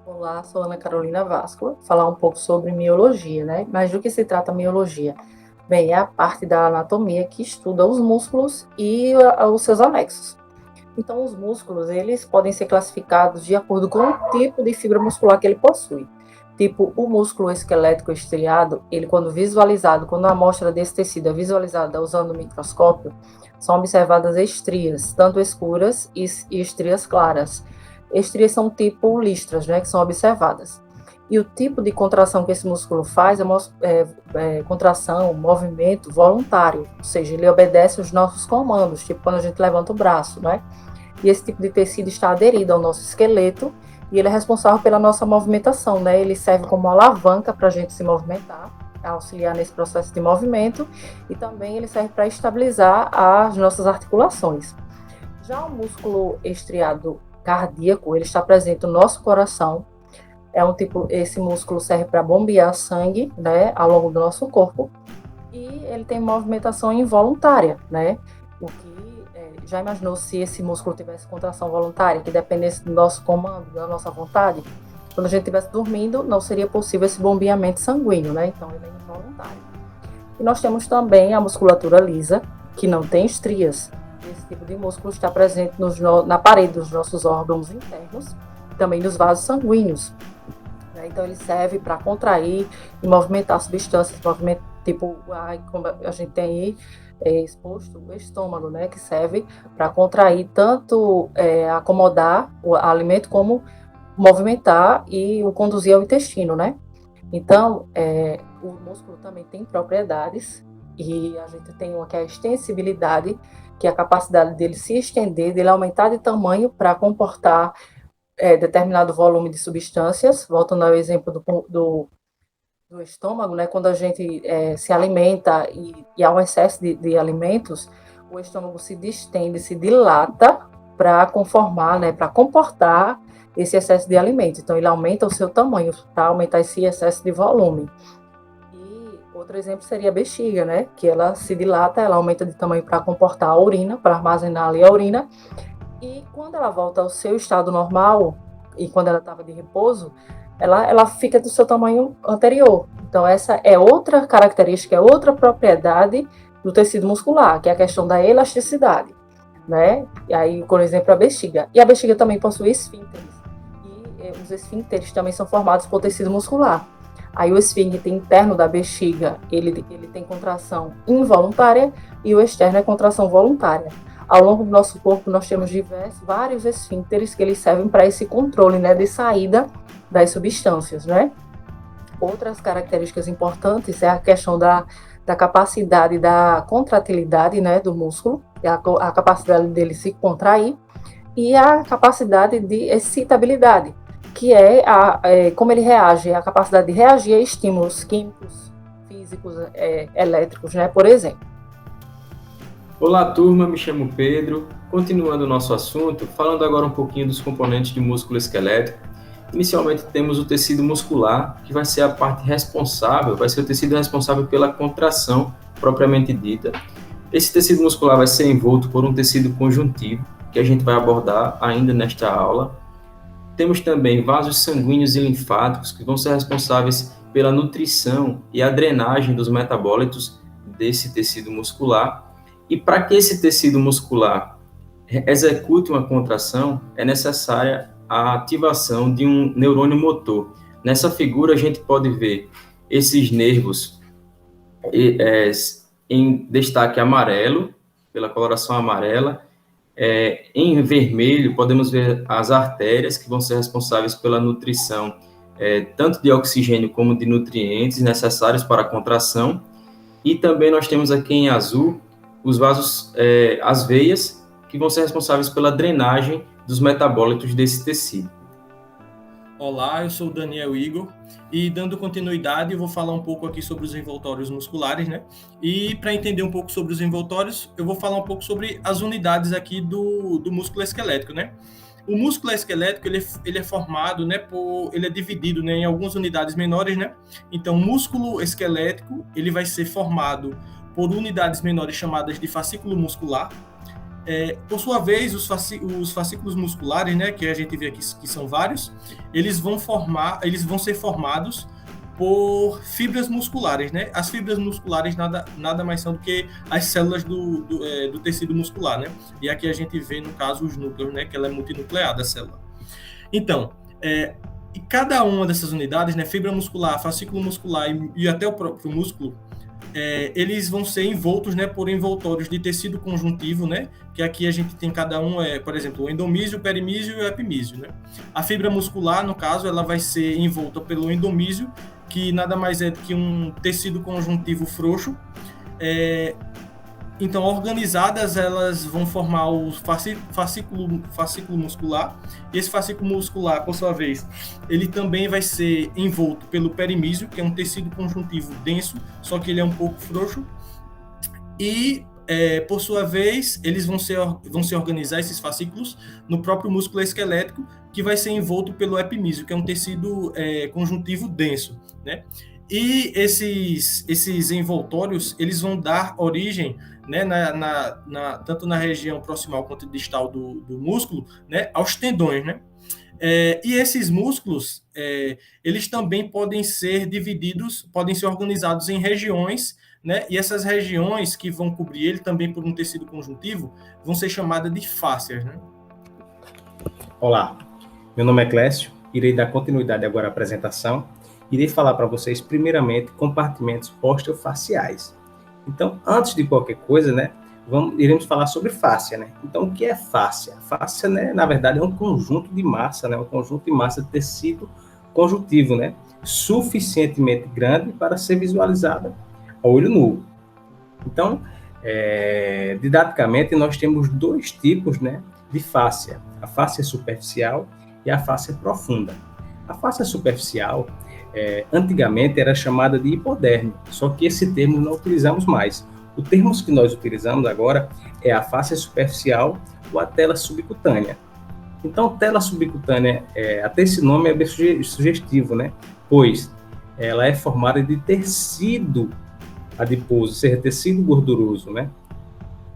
Olá, sou Ana Carolina Vasco, falar um pouco sobre miologia, né? Mas do que se trata a miologia? Bem, é a parte da anatomia que estuda os músculos e os seus anexos. Então, os músculos, eles podem ser classificados de acordo com o tipo de fibra muscular que ele possui. Tipo, o músculo esquelético estriado, ele quando visualizado, quando a amostra desse tecido é visualizada usando o microscópio, são observadas estrias, tanto escuras e estrias claras. Estrias são tipo listras, né, que são observadas. E o tipo de contração que esse músculo faz é contração, movimento voluntário, ou seja, ele obedece os nossos comandos, tipo quando a gente levanta o braço, né? E esse tipo de tecido está aderido ao nosso esqueleto e ele é responsável pela nossa movimentação, né? Ele serve como alavanca para a gente se movimentar, auxiliar nesse processo de movimento e também ele serve para estabilizar as nossas articulações. Já o músculo estriado cardíaco, ele está presente no nosso coração. Esse músculo serve para bombear sangue, né, ao longo do nosso corpo e ele tem movimentação involuntária, né? O que já imaginou se esse músculo tivesse contração voluntária, que dependesse do nosso comando, da nossa vontade? Quando a gente estivesse dormindo, não seria possível esse bombeamento sanguíneo, né? Então ele é involuntário. E nós temos também a musculatura lisa, que não tem estrias. Esse tipo de músculo está presente na parede dos nossos órgãos internos, e também nos vasos sanguíneos. Então ele serve para contrair e movimentar substâncias, tipo como a gente tem aí exposto o estômago, né, que serve para contrair tanto acomodar o alimento como movimentar e o conduzir ao intestino, né? Então o músculo também tem propriedades e a gente tem uma que é a extensibilidade, que é a capacidade dele se estender, dele aumentar de tamanho para comportar determinado volume de substâncias, voltando ao exemplo do estômago, né? Quando a gente se alimenta e há um excesso de alimentos, o estômago se distende, se dilata para conformar, né? Para comportar esse excesso de alimentos. Então, ele aumenta o seu tamanho para aumentar esse excesso de volume. E outro exemplo seria a bexiga, né? Que ela se dilata, ela aumenta de tamanho para comportar a urina, para armazenar ali a urina. E quando ela volta ao seu estado normal, e quando ela estava de repouso, ela fica do seu tamanho anterior. Então, essa é outra característica, é outra propriedade do tecido muscular, que é a questão da elasticidade, né? E aí, por exemplo, a bexiga. E a bexiga também possui esfíncteres. E os esfíncteres também são formados por tecido muscular. Aí o esfíncter interno da bexiga, ele tem contração involuntária e o externo é contração voluntária. Ao longo do nosso corpo, nós temos vários esfíncteres que eles servem para esse controle, né, de saída das substâncias, né? Outras características importantes é a questão da capacidade da contratilidade, né, do músculo, a capacidade dele se contrair, e a capacidade de excitabilidade, que como ele reage, a capacidade de reagir a estímulos químicos, físicos, elétricos, né, por exemplo. Olá, turma, me chamo Pedro. Continuando o nosso assunto, falando agora um pouquinho dos componentes de músculo esquelético. Inicialmente temos o tecido muscular, que vai ser a parte responsável, vai ser o tecido responsável pela contração propriamente dita. Esse tecido muscular vai ser envolto por um tecido conjuntivo, que a gente vai abordar ainda nesta aula. Temos também vasos sanguíneos e linfáticos, que vão ser responsáveis pela nutrição e a drenagem dos metabólitos desse tecido muscular. E para que esse tecido muscular execute uma contração, é necessária a ativação de um neurônio motor. Nessa figura, a gente pode ver esses nervos em destaque amarelo, pela coloração amarela. Em vermelho, podemos ver as artérias, que vão ser responsáveis pela nutrição tanto de oxigênio como de nutrientes necessários para a contração. E também nós temos aqui em azul os vasos, as veias, que vão ser responsáveis pela drenagem dos metabólitos desse tecido. Olá, eu sou o Daniel Igor e, dando continuidade, eu vou falar um pouco aqui sobre os envoltórios musculares, né? E para entender um pouco sobre os envoltórios, eu vou falar um pouco sobre as unidades aqui do músculo esquelético, né? O músculo esquelético, ele é formado, né, ele é dividido, né, em algumas unidades menores, né? Então, o músculo esquelético, ele vai ser formado por unidades menores chamadas de fascículo muscular. Por sua vez, os fascículos musculares, né, que a gente vê aqui que são vários, eles vão ser formados por fibras musculares, né? As fibras musculares nada mais são do que as células do tecido muscular, né? E aqui a gente vê, no caso, os núcleos, né? Que ela é multinucleada, a célula. Então, e cada uma dessas unidades, né? Fibra muscular, fascículo muscular e até o próprio músculo, eles vão ser envoltos, né, por envoltórios de tecido conjuntivo, né, que aqui a gente tem cada um, por exemplo, o endomísio, o perimísio e o epimísio, né. A fibra muscular, no caso, ela vai ser envolta pelo endomísio, que nada mais é do que um tecido conjuntivo frouxo. Então, organizadas, elas vão formar o fascículo muscular. E esse fascículo muscular, por sua vez, ele também vai ser envolto pelo perimísio, que é um tecido conjuntivo denso, só que ele é um pouco frouxo. E, por sua vez, eles vão se organizar, esses fascículos, no próprio músculo esquelético, que vai ser envolto pelo epimísio, que é um tecido conjuntivo denso, né? E esses envoltórios, eles vão dar origem, né, tanto na região proximal quanto distal do músculo, né, aos tendões, né? E esses músculos, eles também podem ser divididos, podem ser organizados em regiões, né? E essas regiões que vão cobrir ele também por um tecido conjuntivo vão ser chamadas de fáscias, né? Olá, meu nome é Clécio, irei dar continuidade agora à apresentação. Irei falar para vocês, primeiramente, compartimentos osteofaciais. Então, antes de qualquer coisa, né, iremos falar sobre fáscia, né? Então, o que é fáscia? Fáscia, né, na verdade, é um conjunto de massa, né, um conjunto de massa de tecido conjuntivo, né, suficientemente grande para ser visualizada ao olho nu. Então, didaticamente, nós temos dois tipos, né, de fáscia: a fáscia superficial e a fáscia profunda. A fáscia superficial, antigamente era chamada de hipoderme, só que esse termo não utilizamos mais. O termo que nós utilizamos agora é a fáscia superficial ou a tela subcutânea. Então, tela subcutânea, até esse nome é bem sugestivo, né? Pois ela é formada de tecido adiposo, ou seja, tecido gorduroso, né?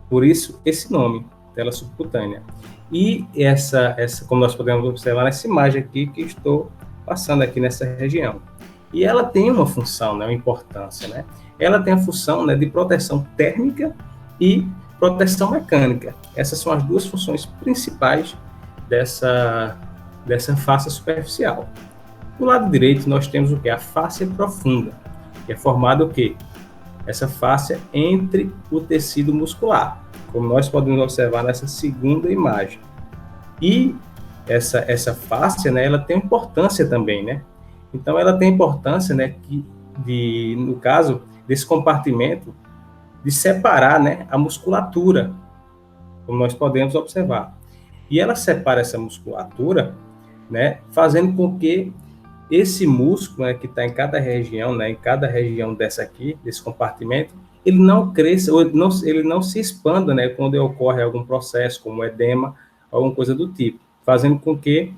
Por isso, esse nome, tela subcutânea. E essa, como nós podemos observar nessa imagem aqui que estou passando aqui nessa região. E ela tem uma função, né, uma importância, né? Ela tem a função, né, de proteção térmica e proteção mecânica. Essas são as duas funções principais dessa fáscia superficial. Do lado direito, nós temos o que? A fáscia profunda, que é formada o quê? Essa fáscia entre o tecido muscular, como nós podemos observar nessa segunda imagem. E essa fáscia, né, ela tem importância também, né? Então, ela tem importância, né, no caso desse compartimento, de separar, né, a musculatura, como nós podemos observar. E ela separa essa musculatura, né, fazendo com que esse músculo, né, que está em cada região, né, em cada região desse compartimento, ele não cresça, ou ele não se expanda, né, quando ocorre algum processo, como edema, alguma coisa do tipo, fazendo com que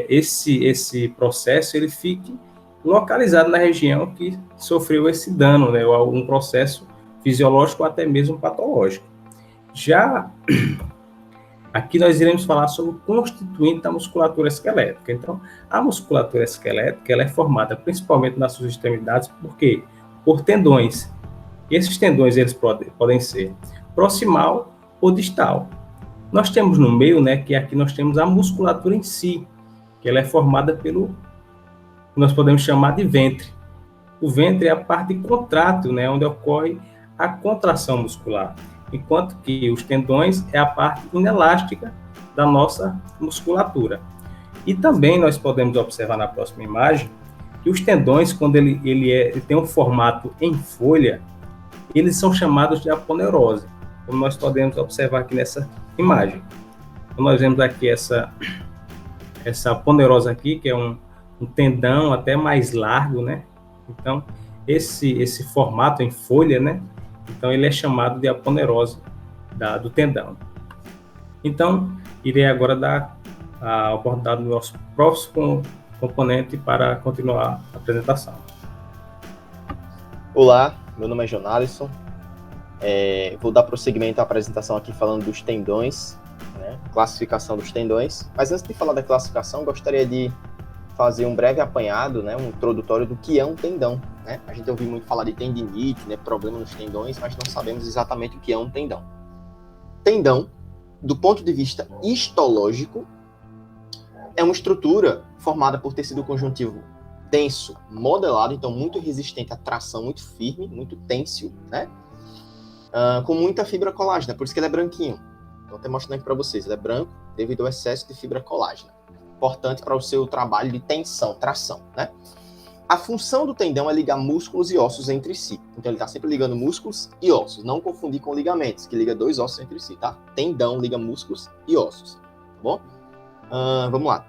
esse processo ele fique localizado na região que sofreu esse dano, né, ou algum processo fisiológico ou até mesmo patológico. Já aqui nós iremos falar sobre o constituinte da musculatura esquelética. Então, a musculatura esquelética ela é formada principalmente nas suas extremidades, por quê? Por tendões. E esses tendões eles podem ser proximal ou distal. Nós temos no meio, né, que aqui nós temos a musculatura em si, que ela é formada pelo que nós podemos chamar de ventre. O ventre é a parte contrátil, né, onde ocorre a contração muscular, enquanto que os tendões é a parte inelástica da nossa musculatura. E também nós podemos observar na próxima imagem que os tendões, quando ele tem um formato em folha, eles são chamados de aponeurose, como nós podemos observar aqui nessa imagem. Então, nós vemos aqui essa aponeurose aqui, que é um tendão até mais largo, né? Então, esse formato em folha, né? Então, ele é chamado de aponeurose do tendão. Então, irei agora dar a oportunidade do nosso próximo componente para continuar a apresentação. Olá, meu nome é Jonalisson. Vou dar prosseguimento à apresentação aqui falando dos tendões, né? Classificação dos tendões. Mas antes de falar da classificação, gostaria de fazer um breve apanhado, né? Um introdutório do que é um tendão, né? A gente ouviu muito falar de tendinite, né? Problema nos tendões, mas não sabemos exatamente o que é um tendão. Tendão, do ponto de vista histológico, é uma estrutura formada por tecido conjuntivo denso, modelado, então muito resistente à tração, muito firme, muito têncil, né? Com muita fibra colágena, por isso que ele é branquinho. Estou até mostrando aqui para vocês, ele é branco devido ao excesso de fibra colágena. Importante para o seu trabalho de tensão, tração, né? A função do tendão é ligar músculos e ossos entre si. Então ele está sempre ligando músculos e ossos. Não confundir com ligamentos, que liga dois ossos entre si, tá? Tendão liga músculos e ossos, tá bom? Vamos lá.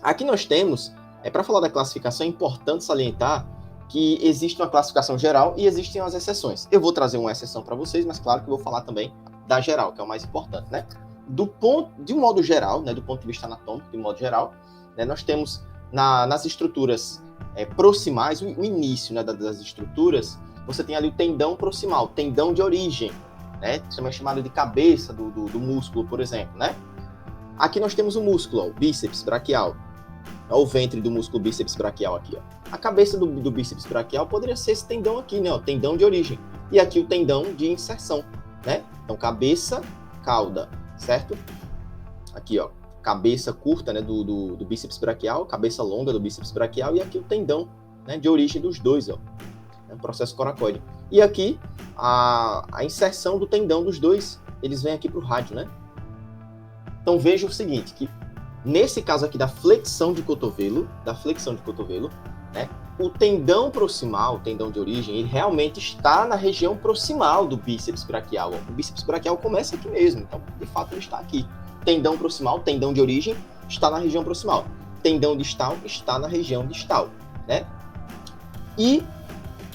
Aqui nós temos, para falar da classificação, é importante salientar que existe uma classificação geral e existem as exceções. Eu vou trazer uma exceção para vocês, mas claro que eu vou falar também da geral, que é o mais importante, né? De um modo geral, né, do ponto de vista anatômico, de um modo geral, né, nós temos nas estruturas proximais, o início, né, das estruturas, você tem ali o tendão proximal, tendão de origem, né, também chamado de cabeça do músculo, por exemplo, né? Aqui nós temos o músculo, ó, o bíceps braquial. É o ventre do músculo bíceps braquial aqui, ó. A cabeça do bíceps braquial poderia ser esse tendão aqui, né, ó, tendão de origem. E aqui o tendão de inserção, né? Então, cabeça, cauda, certo? Aqui, ó, cabeça curta, né, do bíceps braquial, cabeça longa do bíceps braquial, e aqui o tendão, né, de origem dos dois, ó. É um processo coracoide. E aqui, a inserção do tendão dos dois, eles vêm aqui pro rádio, né? Então, veja o seguinte, que nesse caso aqui da flexão de cotovelo, né, o tendão proximal, o tendão de origem, ele realmente está na região proximal do bíceps braquial. O bíceps braquial começa aqui mesmo, então, de fato, ele está aqui. Tendão proximal, tendão de origem, está na região proximal. Tendão distal está na região distal, né? E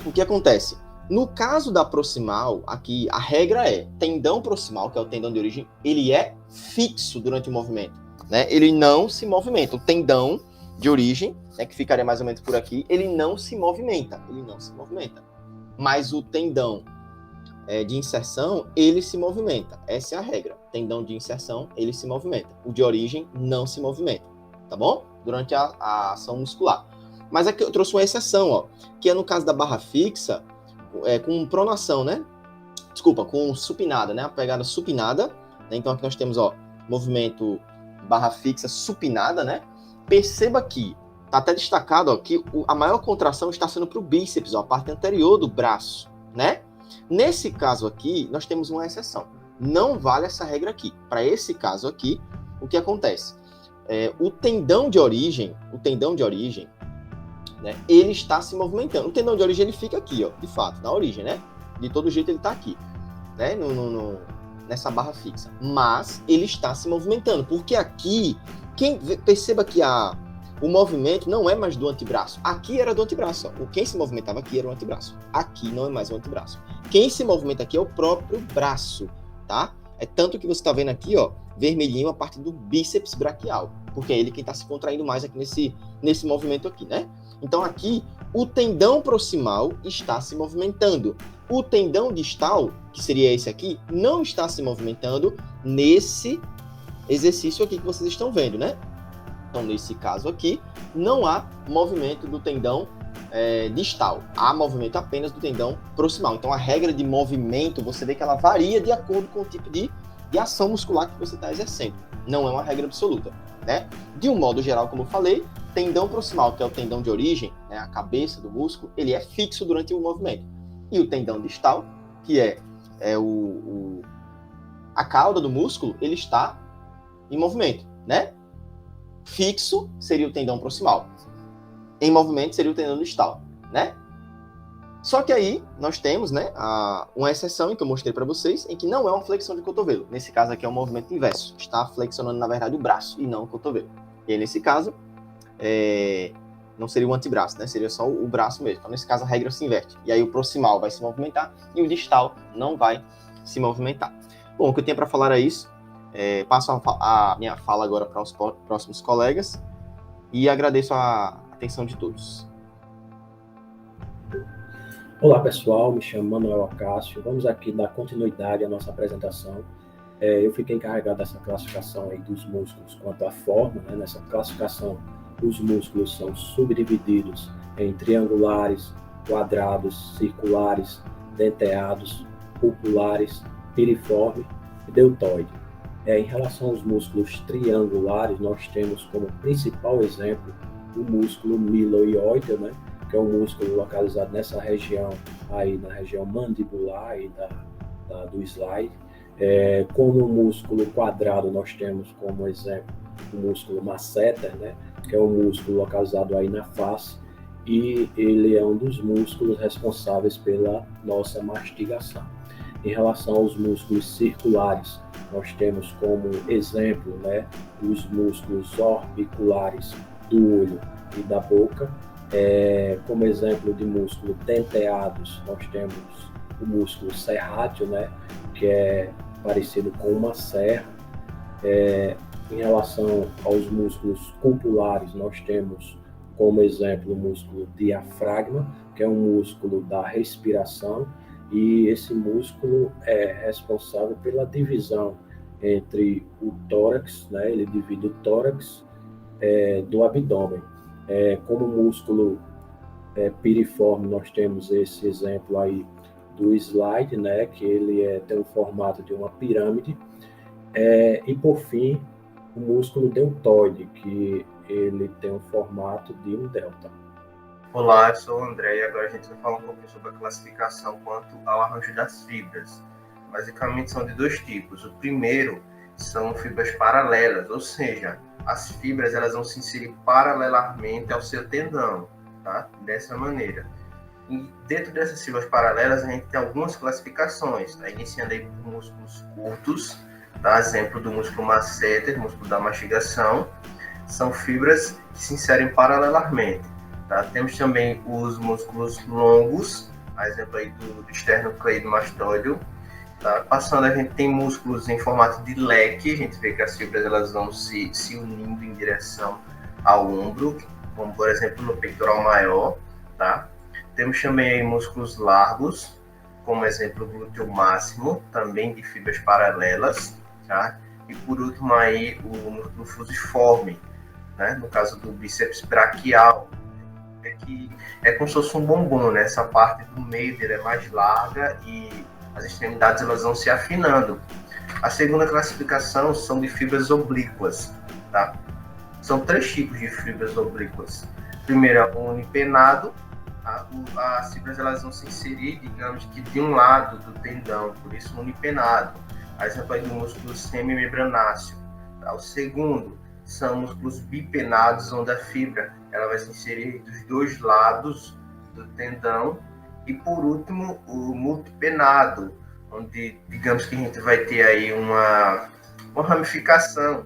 o que acontece? No caso da proximal, aqui, a regra é, tendão proximal, que é o tendão de origem, ele é fixo durante o movimento, né? Ele não se movimenta. O tendão de origem, né, que ficaria mais ou menos por aqui, ele não se movimenta. Mas o tendão de inserção, ele se movimenta. Essa é a regra. Tendão de inserção, ele se movimenta. O de origem não se movimenta, tá bom? Durante a ação muscular. Mas aqui eu trouxe uma exceção, ó, que é no caso da barra fixa, com pronação, né? Desculpa, com supinada, né? A pegada supinada, né? Então aqui nós temos, ó, movimento barra fixa supinada, né? Perceba que tá até destacado, ó, que a maior contração está sendo para o bíceps, ó, a parte anterior do braço, né? Nesse caso aqui, nós temos uma exceção. Não vale essa regra aqui. Para esse caso aqui, o que acontece? O tendão de origem, né, ele está se movimentando. O tendão de origem, ele fica aqui, ó, de fato, na origem, né? De todo jeito ele está aqui, né? Nessa barra fixa. Mas ele está se movimentando, porque aqui, perceba que o movimento não é mais do antebraço. Aqui era do antebraço, ó. Quem se movimentava aqui era o antebraço. Aqui não é mais o antebraço. Quem se movimenta aqui é o próprio braço, tá? É tanto que você está vendo aqui, ó, vermelhinho a parte do bíceps braquial, porque é ele quem está se contraindo mais aqui nesse movimento aqui, né? Então aqui, o tendão proximal está se movimentando. O tendão distal, que seria esse aqui, não está se movimentando nesse exercício aqui que vocês estão vendo, né? Então, nesse caso aqui, não há movimento do tendão distal. Há movimento apenas do tendão proximal. Então, a regra de movimento, você vê que ela varia de acordo com o tipo de ação muscular que você está exercendo. Não é uma regra absoluta, né? De um modo geral, como eu falei, tendão proximal, que é o tendão de origem, né, a cabeça do músculo, ele é fixo durante o movimento. E o tendão distal, que é a cauda do músculo, ele está em movimento, né? Fixo seria o tendão proximal. Em movimento seria o tendão distal, né? Só que aí nós temos, né, uma exceção em que eu mostrei para vocês, em que não é uma flexão de cotovelo. Nesse caso aqui é um movimento inverso. Está flexionando, na verdade, o braço e não o cotovelo. E aí, nesse caso, não seria o antebraço, né? Seria só o braço mesmo. Então, nesse caso, a regra se inverte. E aí o proximal vai se movimentar e o distal não vai se movimentar. Bom, o que eu tenho para falar é isso. Passo a minha fala agora para os próximos colegas e agradeço a atenção de todos. Olá pessoal, me chamo Manuel Acácio. Vamos aqui dar continuidade à nossa apresentação. Eu fiquei encarregado dessa classificação aí dos músculos quanto à forma, né? Nessa classificação, os músculos são subdivididos em triangulares, quadrados, circulares, denteados, pupulares, piriforme e deltoide. Em relação aos músculos triangulares, nós temos como principal exemplo o músculo miloioide, né? Que é um músculo localizado nessa região, aí na região mandibular aí do slide. Como músculo quadrado, nós temos como exemplo o músculo masseter, né? Que é um músculo localizado aí na face, e ele é um dos músculos responsáveis pela nossa mastigação. Em relação aos músculos circulares, nós temos como exemplo, né, os músculos orbiculares do olho e da boca. Como exemplo de músculo denteados, nós temos o músculo serrátil, né, que é parecido com uma serra. Em relação aos músculos cupulares, nós temos como exemplo o músculo diafragma, que é um músculo da respiração, e esse músculo é responsável pela divisão entre o tórax, né, ele divide o tórax do abdômen. Como músculo piriforme, nós temos esse exemplo aí do slide, né, que ele tem o formato de uma pirâmide. E por fim, o músculo deltoide, que ele tem o formato de um delta. Olá, eu sou o André e agora a gente vai falar um pouquinho sobre a classificação quanto ao arranjo das fibras. Basicamente são de dois tipos. O primeiro são fibras paralelas, ou seja, as fibras elas vão se inserir paralelamente ao seu tendão, tá? Dessa maneira. E dentro dessas fibras paralelas a gente tem algumas classificações, tá? Iniciando aí por músculos curtos, tá? Exemplo do músculo masseter, músculo da mastigação, são fibras que se inserem paralelamente, tá? Temos também os músculos longos, exemplo aí do esternocleidomastoideo, tá? Passando, a gente tem músculos em formato de leque, a gente vê que as fibras elas vão se unindo em direção ao ombro, como por exemplo no peitoral maior, tá? Temos também aí músculos largos, como exemplo o glúteo máximo, também de fibras paralelas, tá? E por último aí o músculo fusiforme, né? No caso do bíceps braquial, que é como se fosse um bombom, né? Essa parte do meio dele é mais larga e as extremidades elas vão se afinando. A segunda classificação são de fibras oblíquas, tá? São três tipos de fibras oblíquas. Primeiro é o unipenado, tá? As fibras elas vão se inserir, digamos que de um lado do tendão, por isso unipenado. A exemplo do músculo semimembranáceo, tá? O segundo são músculos bipenados, onde a fibra ela vai se inserir dos dois lados do tendão. E por último, o multipenado, onde digamos que a gente vai ter aí uma ramificação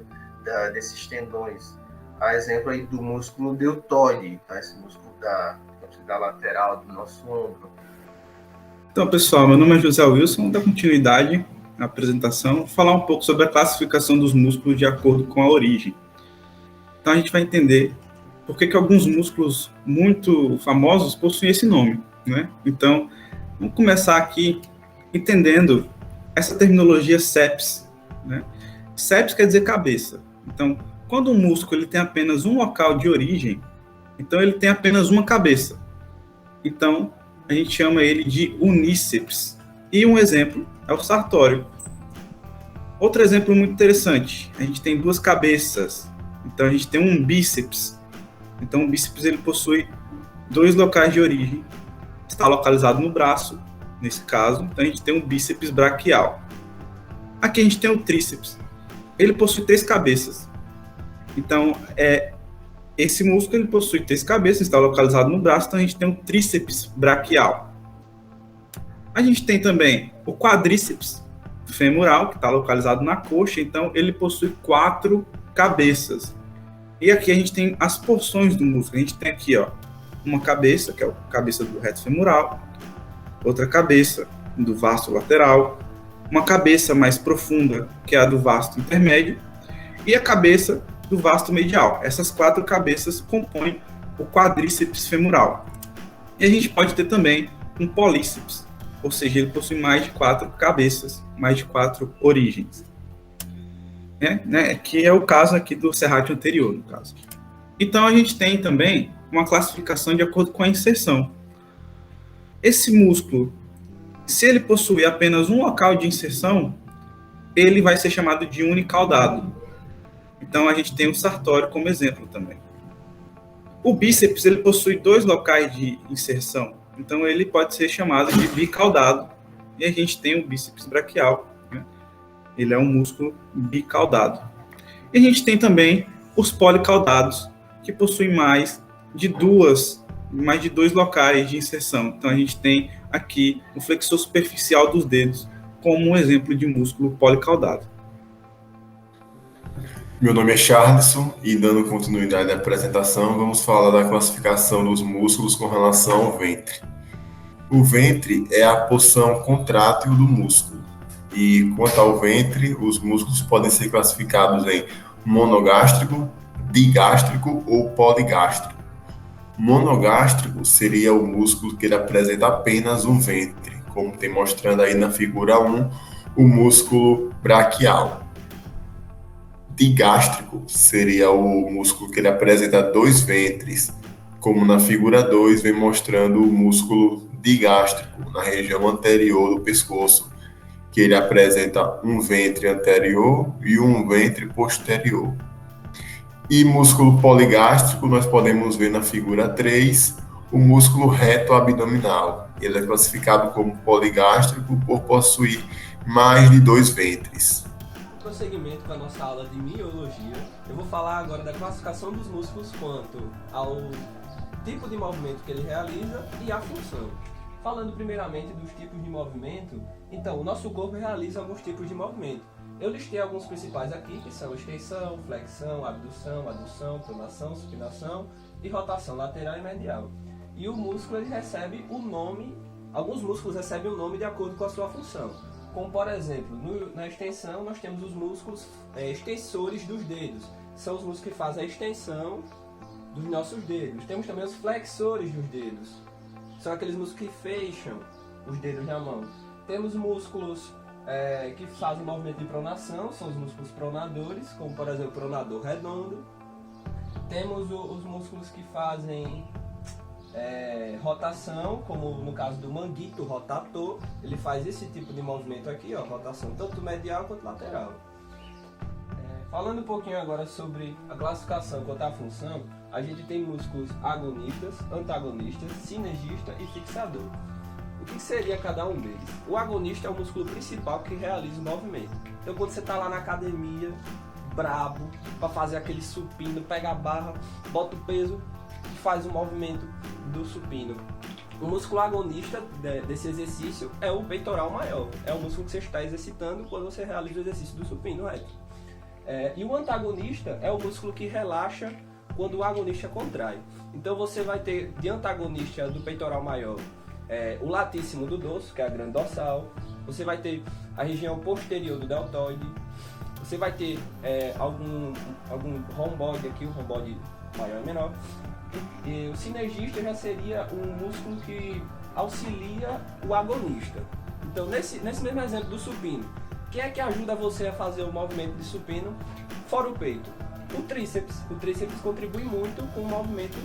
desses tendões. A exemplo aí do músculo deltoide, tá? Esse músculo da lateral do nosso ombro. Então, pessoal, meu nome é José Wilson, vou dar continuidade à apresentação, falar um pouco sobre a classificação dos músculos de acordo com a origem. Então, a gente vai entender por que alguns músculos muito famosos possuem esse nome, né? Então, vamos começar aqui entendendo essa terminologia CEPS, né? CEPS quer dizer cabeça. Então, quando um músculo ele tem apenas um local de origem, então ele tem apenas uma cabeça. Então, a gente chama ele de uníceps. E um exemplo é o sartório. Outro exemplo muito interessante, a gente tem duas cabeças. Então, a gente tem um bíceps. Então, o bíceps ele possui dois locais de origem. Está localizado no braço, nesse caso. Então, a gente tem um bíceps braquial. Aqui a gente tem o tríceps. Ele possui 3 cabeças. Então, esse músculo ele possui 3 cabeças, está localizado no braço, então a gente tem o tríceps braquial. A gente tem também o quadríceps femoral, que está localizado na coxa, então ele possui 4 cabeças. E aqui a gente tem as porções do músculo. A gente tem aqui, ó, uma cabeça, que é a cabeça do reto femoral, outra cabeça do vasto lateral, uma cabeça mais profunda, que é a do vasto intermédio, e a cabeça do vasto medial. Essas 4 cabeças compõem o quadríceps femoral. E a gente pode ter também um políceps, ou seja, ele possui mais de 4 cabeças, mais de 4 origens. Que é o caso aqui do serrátil anterior, no caso. Então, a gente tem também uma classificação de acordo com a inserção. Esse músculo, se ele possui apenas um local de inserção, ele vai ser chamado de unicaudado. Então, a gente tem o sartório como exemplo também. O bíceps, ele possui 2 locais de inserção, então ele pode ser chamado de bicaudado. E a gente tem o bíceps braquial, né? Ele é um músculo bicaudado. E a gente tem também os policaudados, que possuem mais de 2 locais de inserção. Então a gente tem aqui o flexor superficial dos dedos como um exemplo de músculo policaudado. Meu nome é Charleson e, dando continuidade à apresentação, vamos falar da classificação dos músculos com relação ao ventre. O ventre é a porção contrátil do músculo. E, quanto ao ventre, os músculos podem ser classificados em monogástrico, digástrico ou poligástrico. Monogástrico seria o músculo que ele apresenta apenas um ventre, como tem mostrando aí na figura 1, o músculo braquial. Digástrico seria o músculo que ele apresenta 2 ventres, como na figura 2 vem mostrando o músculo digástrico na região anterior do pescoço, que ele apresenta um ventre anterior e um ventre posterior. E músculo poligástrico nós podemos ver na figura 3 o músculo reto abdominal. Ele é classificado como poligástrico por possuir mais de 2 ventres. Prosseguimento com a nossa aula de miologia, eu vou falar agora da classificação dos músculos quanto ao tipo de movimento que ele realiza e a função. Falando primeiramente dos tipos de movimento, então o nosso corpo realiza alguns tipos de movimento. Eu listei alguns principais aqui, que são extensão, flexão, abdução, adução, pronação, supinação e rotação lateral e medial. E o músculo ele recebe o nome, alguns músculos recebem o nome de acordo com a sua função. Como, por exemplo, na extensão nós temos os músculos extensores dos dedos. São os músculos que fazem a extensão dos nossos dedos. Temos também os flexores dos dedos. São aqueles músculos que fecham os dedos na mão. Temos músculos que fazem movimento de pronação, são os músculos pronadores, como por exemplo o pronador redondo. Temos os músculos que fazem rotação, como no caso do manguito rotator, ele faz esse tipo de movimento aqui, ó, rotação tanto medial quanto lateral. Falando um pouquinho agora sobre a classificação quanto à função, a gente tem músculos agonistas, antagonistas, sinergista e fixador. O que seria cada um deles? O agonista é o músculo principal que realiza o movimento. Então quando você está lá na academia, brabo, para fazer aquele supino, pega a barra, bota o peso e faz o movimento do supino. O músculo agonista desse exercício é o peitoral maior. É o músculo que você está exercitando quando você realiza o exercício do supino reto. E o antagonista é o músculo que relaxa quando o agonista contrai. Então você vai ter de antagonista do peitoral maior o latíssimo do dorso, que é a grande dorsal. Você vai ter a região posterior do deltoide. Você vai ter algum romboide aqui, o romboide maior e menor. E o sinergista já seria um músculo que auxilia o agonista. Então, nesse mesmo exemplo do supino, quem é que ajuda você a fazer o movimento de supino fora o peito? O tríceps. O tríceps contribui muito com o movimento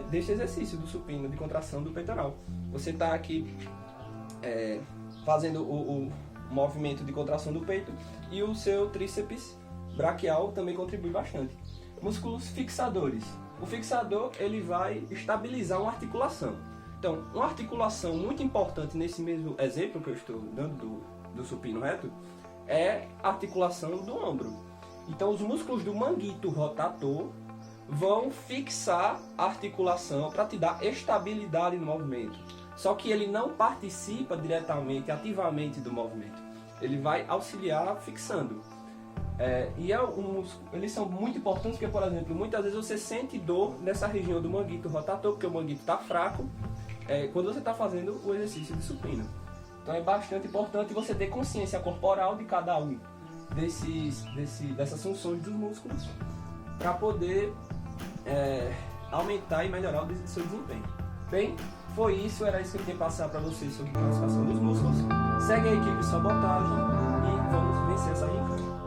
deste exercício do supino, de contração do peitoral. Você está aqui fazendo o movimento de contração do peito e o seu tríceps braquial também contribui bastante. Músculos fixadores. O fixador ele vai estabilizar uma articulação. Então, uma articulação muito importante nesse mesmo exemplo que eu estou dando do supino reto é a articulação do ombro. Então, os músculos do manguito rotator vão fixar a articulação para te dar estabilidade no movimento. Só que ele não participa diretamente, ativamente do movimento. Ele vai auxiliar fixando. Eles são muito importantes porque, por exemplo, muitas vezes você sente dor nessa região do manguito rotator, porque o manguito está fraco, quando você está fazendo o exercício de supino. Então é bastante importante você ter consciência corporal de cada um dessas funções dos músculos para poder aumentar e melhorar o seu desempenho. Bem, Foi isso, era isso que eu queria passar para vocês sobre classificação dos músculos. Segue a equipe Sabotagem e vamos vencer essa rifa.